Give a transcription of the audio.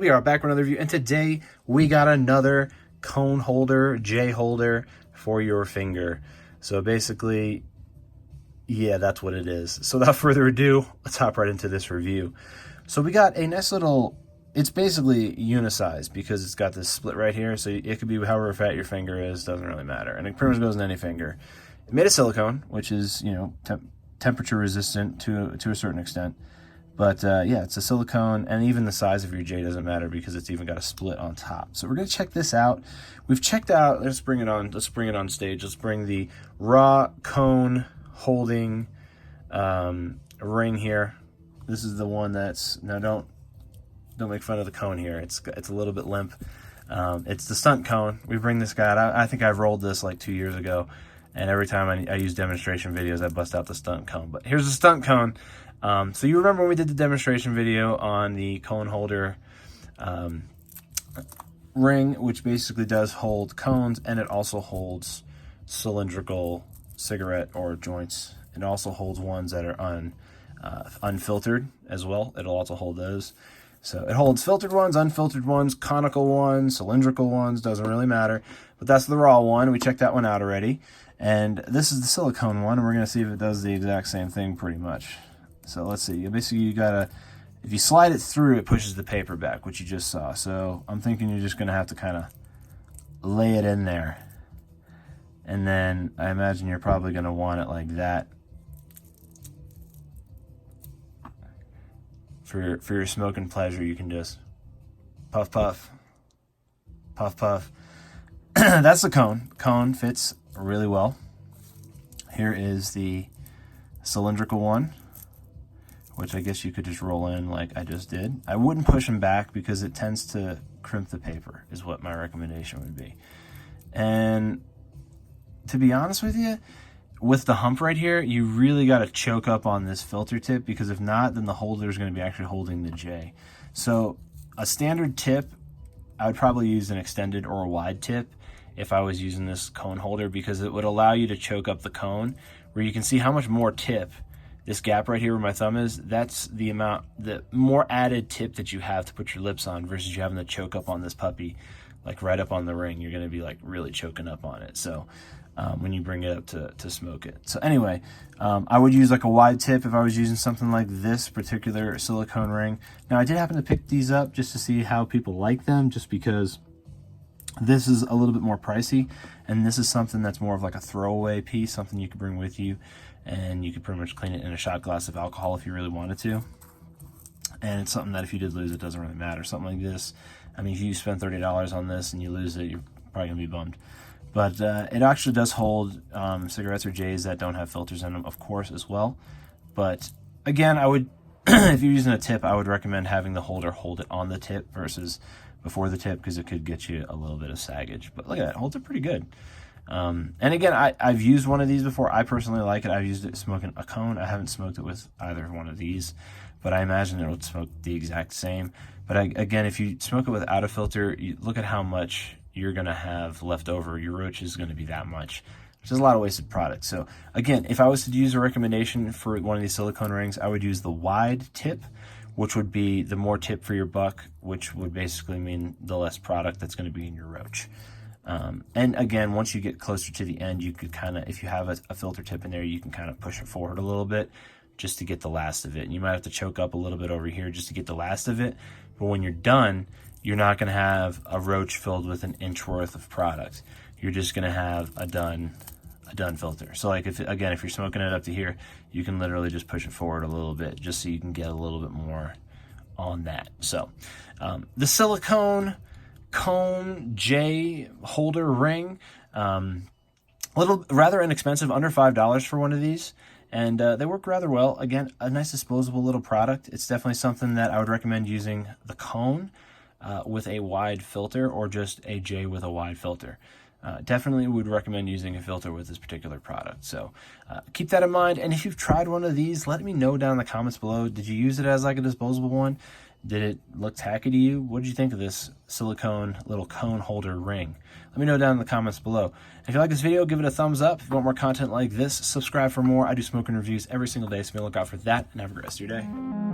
We are back with another review, and today we got another cone holder, J holder for your finger. So basically, yeah, that's what it is. So without further ado, let's hop right into this review. So we got a nice little, it's basically unisized because it's got this split right here. So it could be however fat your finger is, doesn't really matter. And it pretty much goes in any finger. It made of silicone, which is, you know, temperature resistant to a certain extent. But yeah, it's a silicone, and even the size of your J doesn't matter because it's even got a split on top. So we're gonna check this out. We've checked out, let's bring it on stage. Let's bring the raw cone holding ring here. This is the one that's, now don't make fun of the cone here. It's a little bit limp. It's the stunt cone. We bring this guy out. I think I've rolled this like 2 years ago, and every time I use demonstration videos, I bust out the stunt cone. But here's the stunt cone. So you remember when we did the demonstration video on the cone holder ring, which basically does hold cones, and it also holds cylindrical cigarette or joints. It also holds ones that are unfiltered as well. It'll also hold those. So it holds filtered ones, unfiltered ones, conical ones, cylindrical ones, doesn't really matter. But that's the raw one. We checked that one out already. And this is the silicone one, and we're going to see if it does the exact same thing pretty much. So let's see. Basically, you gotta, if you slide it through, it pushes the paper back, which you just saw. So I'm thinking you're just gonna have to kind of lay it in there, and then I imagine you're probably gonna want it like that for your smoking pleasure. You can just puff, puff, puff, puff. That's the cone. Cone fits really well. Here is the cylindrical one, which I guess you could just roll in like I just did. I wouldn't push them back because it tends to crimp the paper, is what my recommendation would be. And to be honest with you, with the hump right here, you really got to choke up on this filter tip, because if not, then the holder is going to be actually holding the J. So a standard tip, I would probably use an extended or a wide tip if I was using this cone holder, because it would allow you to choke up the cone, where you can see how much more tip. This gap right here where my thumb is, that's the amount, the more added tip that you have to put your lips on versus you having to choke up on this puppy, like right up on the ring. You're going to be like really choking up on it. So when you bring it up to smoke it. So anyway, I would use like a wide tip if I was using something like this particular silicone ring. Now I did happen to pick these up just to see how people like them, just because this is a little bit more pricey, and this is something that's more of like a throwaway piece, something you could bring with you, and you could pretty much clean it in a shot glass of alcohol if you really wanted to. And it's something that if you did lose, it doesn't really matter. Something like this, I mean, if you spend $30 on this and you lose it, you're probably gonna be bummed. But it actually does hold cigarettes or J's that don't have filters in them, of course, as well. But again, I would, if you're using a tip, I would recommend having the holder hold it on the tip versus before the tip, because it could get you a little bit of saggage. But look at that, holds it pretty good. And again, I've used one of these before. I personally like it. I've used it smoking a cone. I haven't smoked it with either one of these, but I imagine it would smoke the exact same. But again, if you smoke it without a filter, you look at how much you're going to have left over. Your roach is going to be that much, which is a lot of wasted product. So again, if I was to use a recommendation for one of these silicone rings, I would use the wide tip, which would be the more tip for your buck, which would basically mean the less product that's going to be in your roach. And again, once you get closer to the end, you could kind of, if you have a filter tip in there, you can kind of push it forward a little bit just to get the last of it. And you might have to choke up a little bit over here just to get the last of it. But when you're done, you're not going to have a roach filled with an inch worth of product. You're just going to have a done filter. So like if you're smoking it up to here, you can literally just push it forward a little bit just so you can get a little bit more on that. So the silicone cone J holder ring, rather inexpensive, under $5 for one of these, and they work rather well. Again, a nice disposable little product. It's definitely something that I would recommend using the cone with a wide filter, or just a J with a wide filter. Definitely would recommend using a filter with this particular product. So keep that in mind. And if you've tried one of these, let me know down in the comments below. Did you use it as like a disposable one? Did it look tacky to you? What did you think of this silicone little cone holder ring? Let me know down in the comments below. If you like this video, give it a thumbs up. If you want more content like this, subscribe for more. I do smoking reviews every single day, so be on the lookout for that, and have a great rest of your day.